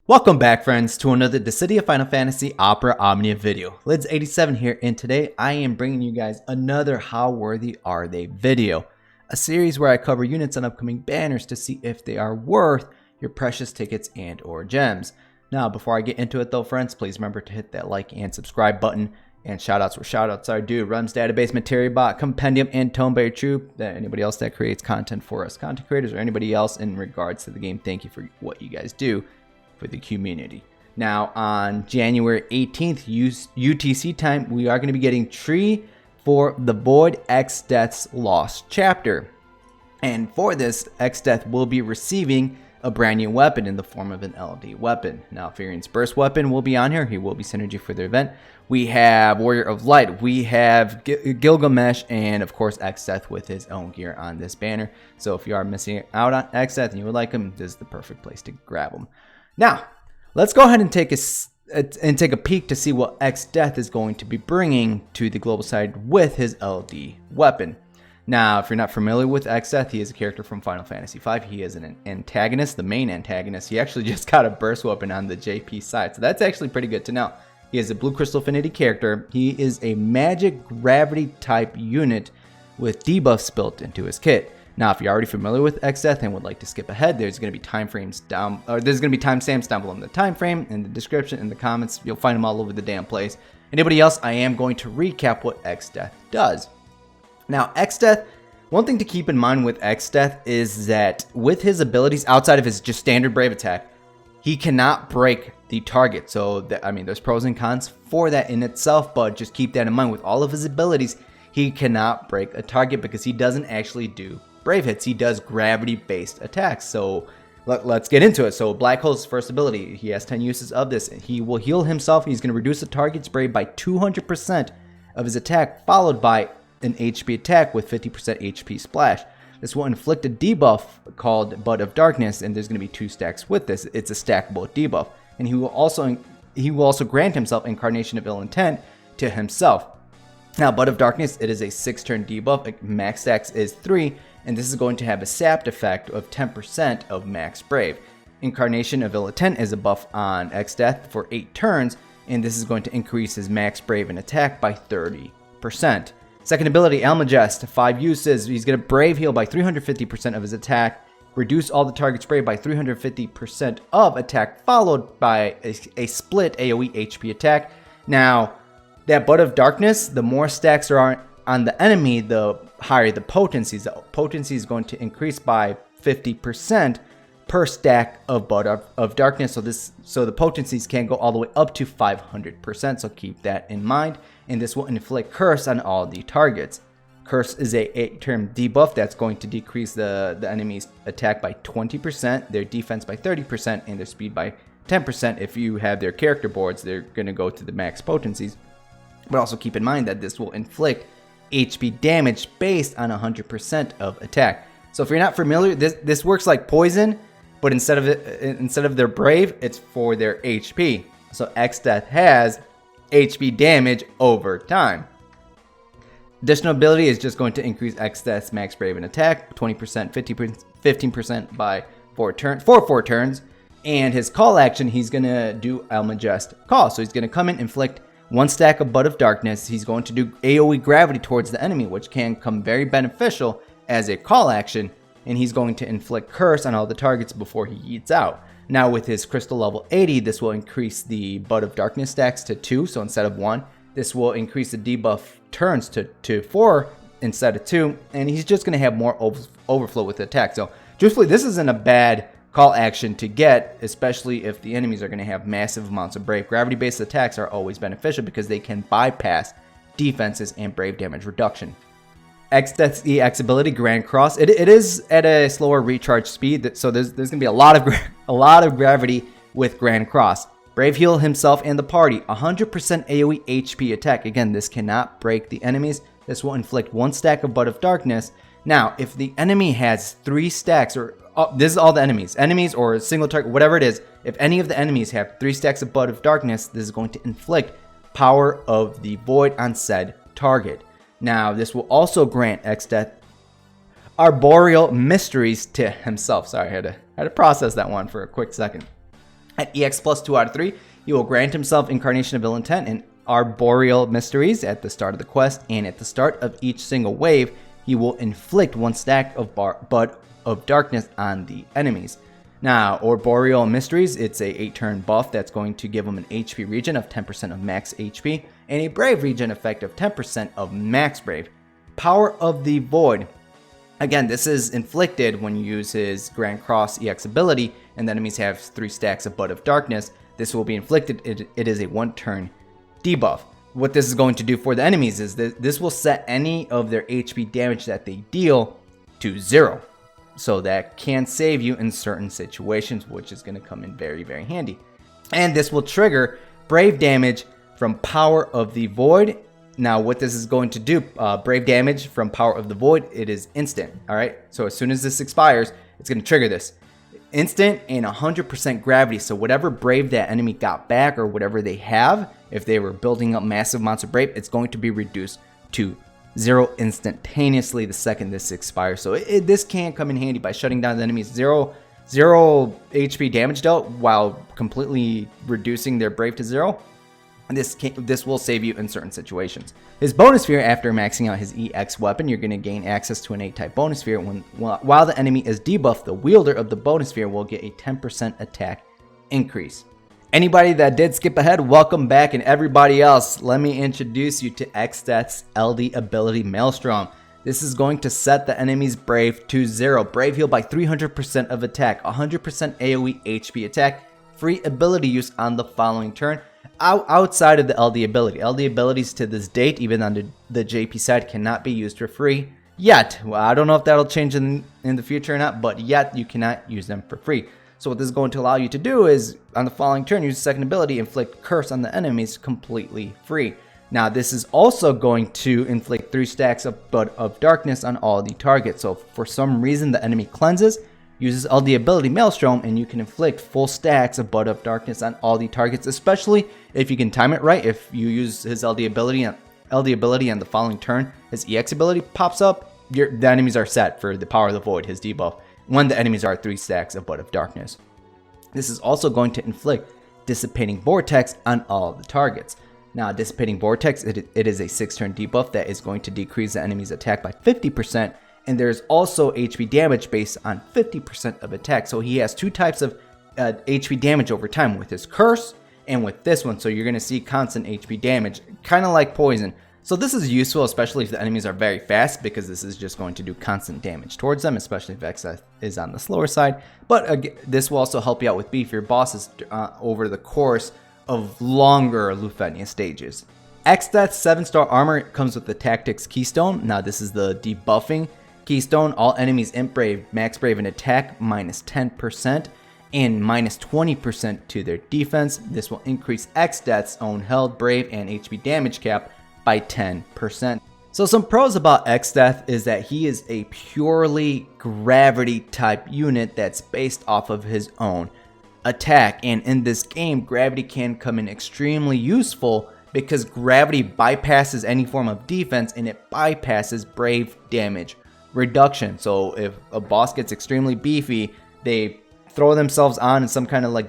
Welcome back, friends, to another The City of Final Fantasy Opera Omnia video. Lids87 here, and today I am bringing you guys another How Worthy Are They video. A series where I cover units on upcoming banners to see if they are worth your precious tickets and or gems. Now, before I get into it though, friends, please remember to hit that like and subscribe button. And shoutouts where shoutouts are due. Rems Database, Materia Bot, Compendium, and Toneberry Troop. Anybody else that creates content for us, content creators, or anybody else in regards to the game, thank you for what you guys do for the community. Now, on January 18th, UTC time, we are going to be getting Tree for the Void Exdeath's Lost Chapter. And for this, Exdeath will be receiving a brand new weapon in the form of an LD weapon. Now, Furian's Burst weapon will be on here. He will be synergy for the event. We have Warrior of Light. We have Gilgamesh, and of course, Exdeath with his own gear on this banner. So if you are missing out on Exdeath and you would like him, this is the perfect place to grab him. Now, let's go ahead and take a peek to see what Exdeath is going to be bringing to the global side with his LD weapon. Now, if you're not familiar with Exdeath, he is a character from Final Fantasy V. He is an antagonist, the main antagonist. He actually just got a burst weapon on the JP side, so that's actually pretty good to know. He is a Blue Crystal Affinity character. He is a magic gravity type unit with debuffs built into his kit. Now, if you're already familiar with Exdeath and would like to skip ahead, there's going to be timestamps down below in the time frame, in the description, in the comments. You'll find them all over the damn place. Anybody else, I am going to recap what Exdeath does. Now, Exdeath, one thing to keep in mind with Exdeath is that with his abilities outside of his just standard Brave attack, he cannot break the target. So, there's pros and cons for that in itself, but just keep that in mind. With all of his abilities, he cannot break a target because he doesn't actually do Brave hits. He does gravity-based attacks. So let's get into it. So Black Hole's first ability, he has 10 uses of this. He will heal himself. He's going to reduce the target's brave by 200% of his attack, followed by an HP attack with 50% HP splash. This will inflict a debuff called Bud of Darkness, and there's going to be 2 stacks with this. It's a stackable debuff. And he will also grant himself Incarnation of Ill Intent to himself. Now, Bud of Darkness, it is a 6-turn debuff. Max stacks is 3, and this is going to have a sapped effect of 10% of max brave. Incarnation of Ill Intent is a buff on Exdeath for 8 turns, and this is going to increase his max brave and attack by 30%. Second ability, Almagest, 5 uses. He's going to brave heal by 350% of his attack, reduce all the target's brave by 350% of attack, followed by a split AoE HP attack. Now, that Bud of Darkness, the more stacks there are on the enemy, the higher the potency. The potency is going to increase by 50% per stack of Bud of Darkness. So the potencies can go all the way up to 500%. So keep that in mind. And this will inflict Curse on all the targets. Curse is a 8-turn debuff that's going to decrease the enemy's attack by 20%, their defense by 30%, and their speed by 10%. If you have their character boards, they're going to go to the max potencies. But also keep in mind that this will inflict HP damage based on 100% of attack. So if you're not familiar, this works like poison, but instead of their brave, it's for their HP. So Exdeath has HP damage over time. Additional ability is just going to increase Exdeath's max brave and attack 20%, 15% by 4 turns. And his call action, he's going to do Almagest Call. So he's going to come in, inflict 1 stack of Bud of Darkness. He's going to do AoE gravity towards the enemy, which can come very beneficial as a call action. And he's going to inflict Curse on all the targets before he eats out. Now with his Crystal level 80, this will increase the Bud of Darkness stacks to 2. So instead of 1, this will increase the debuff turns to 4 instead of 2. And he's just going to have more overflow with the attack. So truthfully, this isn't a bad call action to get, especially if the enemies are going to have massive amounts of brave. Gravity-based attacks are always beneficial because they can bypass defenses and brave damage reduction. Exdeath's EX ability, Grand Cross, it is at a slower recharge speed, so there's going to be a lot of gravity with Grand Cross. Brave heal himself and the party, 100% AoE HP attack. Again, this cannot break the enemies. This will inflict 1 stack of Bud of Darkness. Now, if the enemy has 3 stacks, or this is all the enemies or a single target, whatever it is, if any of the enemies have 3 stacks of Bud of Darkness, this is going to inflict Power of the Void on said target. Now, this will also grant Exdeath Arboreal Mysteries to himself. Sorry, I had to process that one for a quick second. At EX plus 2 out of 3, he will grant himself Incarnation of Ill Intent and Arboreal Mysteries at the start of the quest, and at the start of each single wave, he will inflict 1 stack of Bud of Darkness on the enemies. Now, Arboreal Mysteries, it's a 8-turn buff that's going to give him an HP regen of 10% of max HP, and a Brave regen effect of 10% of max Brave. Power of the Void. Again, this is inflicted when you use his Grand Cross EX ability, and the enemies have 3 stacks of Bud of Darkness. This will be inflicted. It is a 1-turn debuff. What this is going to do for the enemies is that this will set any of their HP damage that they deal to 0. So that can save you in certain situations, which is going to come in very, very handy. And this will trigger Brave damage from Power of the Void. Now, what this is going to do, Brave damage from Power of the Void, it is instant, all right? So as soon as this expires, it's going to trigger this. Instant and 100% gravity, so whatever Brave that enemy got back or whatever they have, if they were building up massive amounts of Brave, it's going to be reduced to 0 instantaneously the second this expires. So this can come in handy by shutting down the enemy's 0 HP damage dealt while completely reducing their Brave to 0. And this will save you in certain situations. His bonus sphere, after maxing out his EX weapon, you're going to gain access to an 8-type bonus sphere. While the enemy is debuffed, the wielder of the bonus sphere will get a 10% attack increase. Anybody that did skip ahead, welcome back, and everybody else, let me introduce you to Exdeath's LD ability Maelstrom. This is going to set the enemy's Brave to 0. Brave heal by 300% of attack, 100% AoE HP attack, free ability use on the following turn. Outside of the LD ability. LD abilities to this date, even on the JP side, cannot be used for free yet. Well, I don't know if that'll change in the future or not, but yet you cannot use them for free. So what this is going to allow you to do is, on the following turn, use the second ability, inflict curse on the enemies completely free. Now, this is also going to inflict 3 stacks of Bud of Darkness on all the targets. So for some reason, the enemy cleanses, uses LD ability Maelstrom, and you can inflict full stacks of Bud of Darkness on all the targets, especially if you can time it right. If you use his LD ability on the following turn, his EX ability pops up, the enemies are set for the Power of the Void, his debuff, when the enemies are 3 stacks of Bud of Darkness. This is also going to inflict Dissipating Vortex on all the targets. Now, Dissipating Vortex, it is a 6-turn debuff that is going to decrease the enemy's attack by 50%, and there's also HP damage based on 50% of attack. So he has 2 types of HP damage over time, with his curse and with this one. So you're going to see constant HP damage, kind of like poison. So this is useful, especially if the enemies are very fast, because this is just going to do constant damage towards them, especially if Exdeath is on the slower side. But this will also help you out with beefier bosses over the course of longer Lufenia stages. Exdeath's 7-star armor comes with the Tactics Keystone. Now, this is the debuffing Keystone. All enemies Imp Brave, Max Brave, and attack minus 10% and minus 20% to their defense. This will increase Exdeath's own held Brave and HP damage cap by 10%. So some pros about Exdeath is that he is a purely gravity type unit that's based off of his own attack, and in this game gravity can come in extremely useful because gravity bypasses any form of defense and it bypasses Brave damage reduction. So if a boss gets extremely beefy, they throw themselves on in some kind of like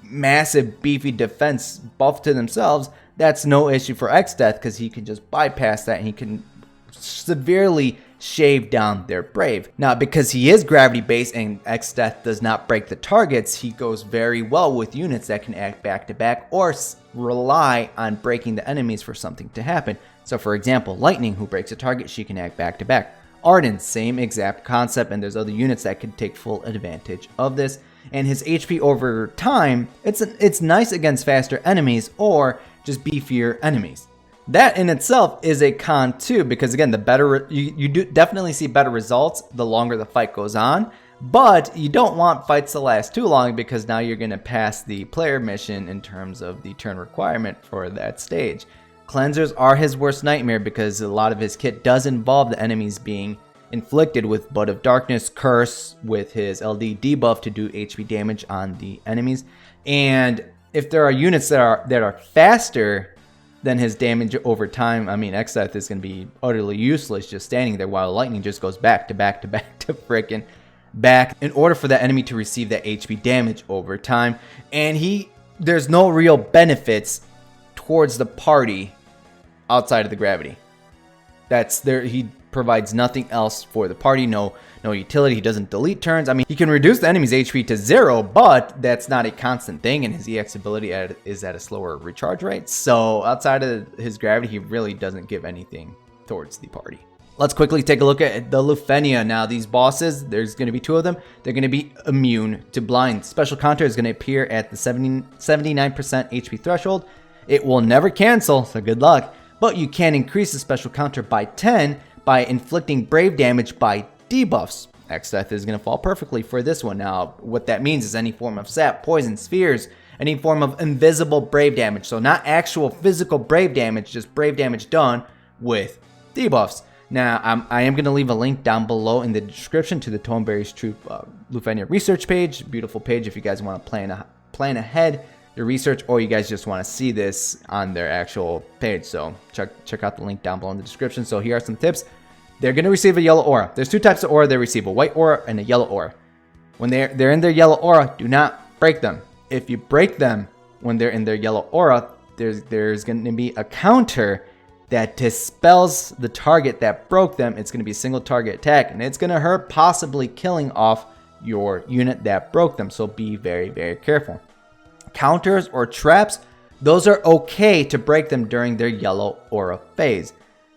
massive beefy defense buff to themselves. That's no issue for Exdeath because he can just bypass that and he can severely shave down their Brave. Now, because he is gravity based and Exdeath does not break the targets, he goes very well with units that can act back to back or rely on breaking the enemies for something to happen. So for example, Lightning, who breaks a target, she can act back to back. Arden, same exact concept, and there's other units that can take full advantage of this. And his HP over time, it's nice against faster enemies or just beefier enemies. That in itself is a con too, because again, the better you do definitely see better results the longer the fight goes on, but you don't want fights to last too long because now you're going to pass the player mission in terms of the turn requirement for that stage. Cleansers are his worst nightmare because a lot of his kit does involve the enemies being inflicted with Bud of Darkness, Curse with his LD debuff to do HP damage on the enemies. And if there are units that are faster than his damage over time, I mean, Exdeath is going to be utterly useless just standing there while Lightning just goes back to back to back to frickin' back in order for that enemy to receive that HP damage over time. And there's no real benefits towards the party outside of the gravity. That's there. He provides nothing else for the party. No utility. He doesn't delete turns. I mean, he can reduce the enemy's HP to 0, but that's not a constant thing, and his EX ability is at a slower recharge rate. So outside of his gravity, he really doesn't give anything towards the party. Let's quickly take a look at the Lufenia. Now, these bosses, there's going to be 2 of them. They're going to be immune to blind. Special counter is going to appear at the 79% HP threshold. It will never cancel, so good luck. But you can increase the special counter by 10 by inflicting brave damage by debuffs. Exdeath is going to fall perfectly for this one. Now, what that means is any form of sap, poison, spheres, any form of invisible brave damage. So not actual physical brave damage, just brave damage done with debuffs. Now, I am going to leave a link down below in the description to the Toneberry's Troop Lufenia research page. Beautiful page if you guys want to plan ahead your research, or you guys just want to see this on their actual page. So check out the link down below in the description. So here are some tips. They're going to receive a yellow aura. There's 2 types of aura they receive, a white aura and a yellow aura. When they're in their yellow aura, do not break them. If you break them when they're in their yellow aura, there's going to be a counter that dispels the target that broke them. It's going to be a single target attack, and it's going to hurt, possibly killing off your unit that broke them. So be very, very careful. Counters or traps, those are okay to break them during their yellow aura phase.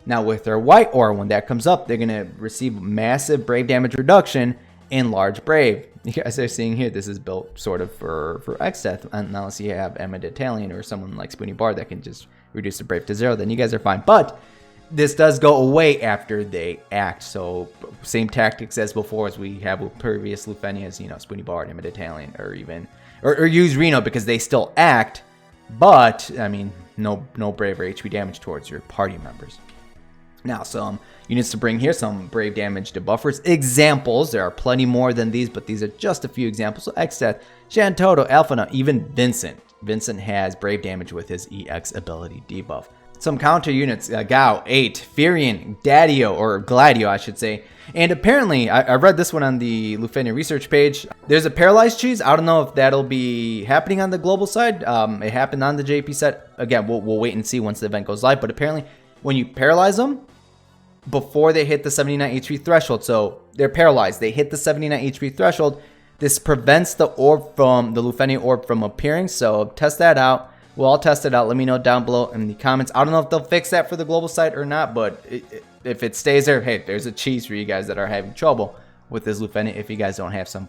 Now with their white aura, when that comes up, they're going to receive massive brave damage reduction and large brave. You guys are seeing here, this is built sort of for Exdeath, unless you have Emma Italian or someone like Spoony Bar that can just reduce the brave to 0, then you guys are fine. But this does go away after they act. So same tactics as before as we have with previous Lufenias, Spoony Bar, Emma Italian, or use Reno, because they still act, but I mean, no brave or HP damage towards your party members. Now, some units to bring here, some brave damage debuffers. Examples, there are plenty more than these, but these are just a few examples. So Exdeath, Shantoto, Alphana, even Vincent. Vincent has brave damage with his EX ability debuff. Some counter units, Gao, 8, Furion, Daddio, or Gladio, I should say. And apparently, I read this one on the Lufenia research page. There's a paralyzed cheese. I don't know if that'll be happening on the global side. It happened on the JP set. Again, we'll wait and see once the event goes live. But apparently, when you paralyze them, before they hit the 79 HP threshold, so they're paralyzed, they hit the 79 HP threshold, this prevents the Lufenia orb from appearing. So test that out. We'll all test it out. Let me know down below in the comments. I don't know if they'll fix that for the global site or not, but if it stays there, hey, there's a cheese for you guys that are having trouble with this Lufenia if you guys don't have some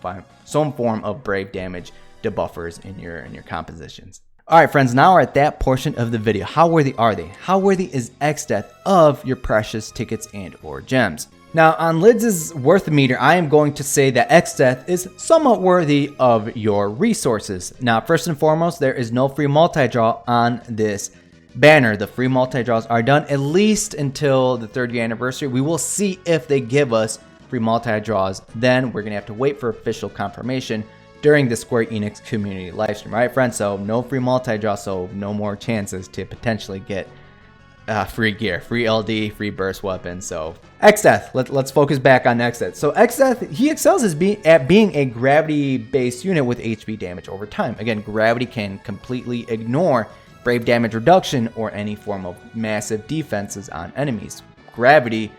form of brave damage debuffers in your compositions. Alright friends, now we're at that portion of the video. How worthy are they? How worthy is Exdeath of your precious tickets and or gems? Now on Lids' worth meter, I am going to say that Exdeath is somewhat worthy of your resources. Now first and foremost, there is no free multi-draw on this banner. The free multi-draws are done at least until the 3rd year anniversary. We will see if they give us free multi-draws. Then we're going to have to wait for official confirmation during the Square Enix community livestream. Alright friends, so no free multi-draw, so no more chances to potentially get free gear, free LD, free burst weapons. So Exdeath, let's focus back on Exdeath. So Exdeath, he excels at being a gravity-based unit with HP damage over time. Again, gravity can completely ignore brave damage reduction or any form of massive defenses on enemies. Gravity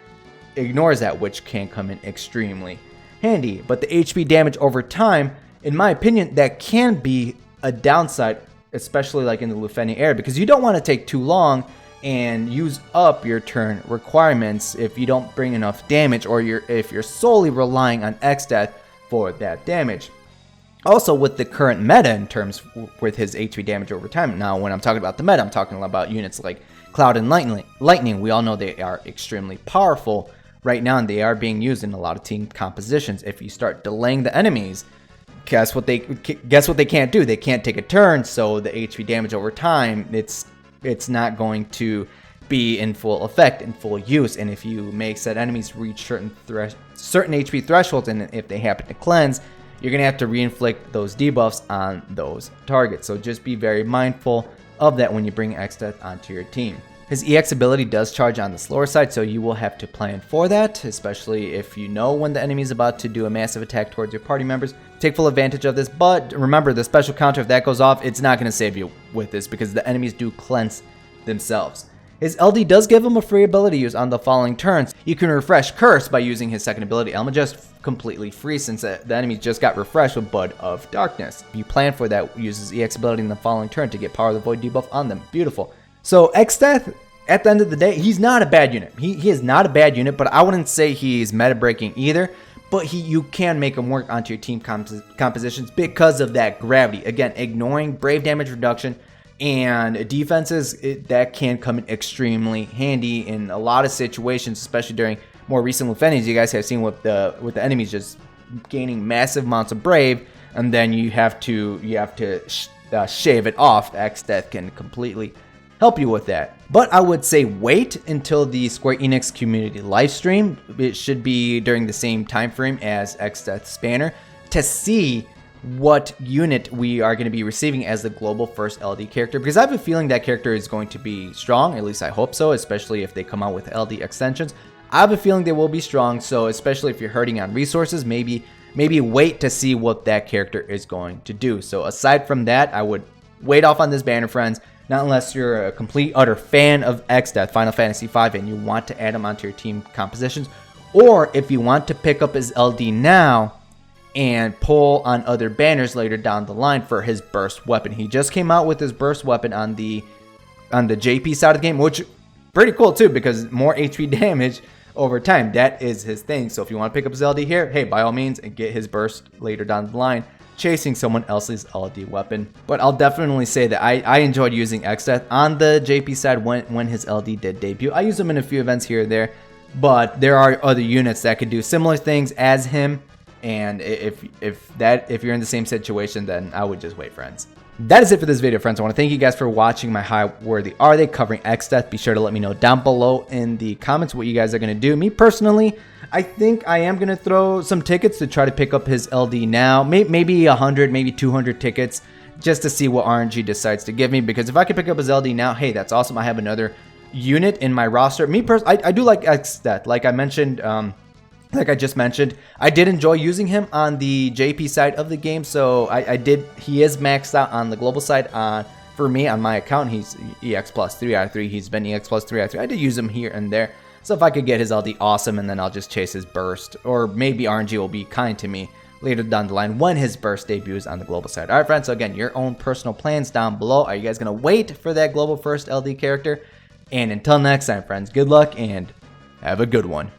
ignores that, which can come in extremely handy. But the HP damage over time, in my opinion, that can be a downside, especially like in the Lufenia era, because you don't want to take too long and use up your turn requirements if you don't bring enough damage, or if you're solely relying on Exdeath for that damage. Also, with the current meta in terms with his HP damage over time. Now, when I'm talking about the meta, I'm talking about units like Cloud and Lightning. We all know they are extremely powerful right now, and they are being used in a lot of team compositions. If you start delaying the enemies, guess what they can't do? They can't take a turn, so the HP damage over time, it's not going to be in full effect, in full use. And if you make said enemies reach certain HP thresholds, and if they happen to cleanse, you're going to have to reinflict those debuffs on those targets. So just be very mindful of that when you bring Exdeath onto your team. His EX ability does charge on the slower side, so you will have to plan for that, especially if you know when the enemy is about to do a massive attack towards your party members. Take full advantage of this, but remember the special counter, if that goes off, it's not going to save you with this because the enemies do cleanse themselves. His LD does give him a free ability use on the following turns. You can refresh Curse by using his second ability, Elma, just completely free since the enemy just got refreshed with Bud of Darkness. You plan for that, uses EX ability in the following turn to get Power of the Void debuff on them. Beautiful. So Exdeath, at the end of the day, he's not a bad unit. He is not a bad unit, but I wouldn't say he's meta breaking either. But you can make him work onto your team compositions because of that gravity. Again, ignoring brave damage reduction and defenses, that can come in extremely handy in a lot of situations, especially during more recent Lufenias. You guys have seen with the enemies just gaining massive amounts of brave, and then you have to shave it off. Exdeath can completely help you with that. But I would say wait until the Square Enix community live stream. It should be during the same time frame as Exdeath's banner to see what unit we are going to be receiving as the global first LD character, because I have a feeling that character is going to be strong. At least I hope so, especially if they come out with LD extensions. I have a feeling they will be strong, so especially if you're hurting on resources, maybe wait to see what that character is going to do. So aside from that, I would wait off on this banner, friends. Not unless you're a complete utter fan of Exdeath, Final Fantasy V, and you want to add him onto your team compositions, or if you want to pick up his LD now and pull on other banners later down the line for his burst weapon. He just came out with his burst weapon on the JP side of the game, which pretty cool too, because more HP damage over time. That is his thing. So if you want to pick up his LD here, hey, by all means, and get his burst later down the line, chasing someone else's LD weapon. But I'll definitely say that I enjoyed using Exdeath on the JP side when his LD did debut. I use him in a few events here or there, but there are other units that could do similar things as him. And if you're in the same situation, then I would just wait, friends. That is it for this video, friends. I want to thank you guys for watching my How Worthy Are They covering Exdeath. Be sure to let me know down below in the comments what you guys are going to do. Me personally, I think I am going to throw some tickets to try to pick up his LD now. Maybe 100, maybe 200 tickets just to see what RNG decides to give me. Because if I can pick up his LD now, hey, that's awesome. I have another unit in my roster. Me personally, I do like Exdeath. Like I just mentioned, I did enjoy using him on the JP side of the game, so he is maxed out on the global side. For me, on my account, he's EX plus 3 out of 3. He's been EX plus 3 out of 3. I did use him here and there. So if I could get his LD, awesome, and then I'll just chase his burst. Or maybe RNG will be kind to me later down the line when his burst debuts on the global side. Alright, friends, so again, your own personal plans down below. Are you guys going to wait for that global first LD character? And until next time, friends, good luck and have a good one.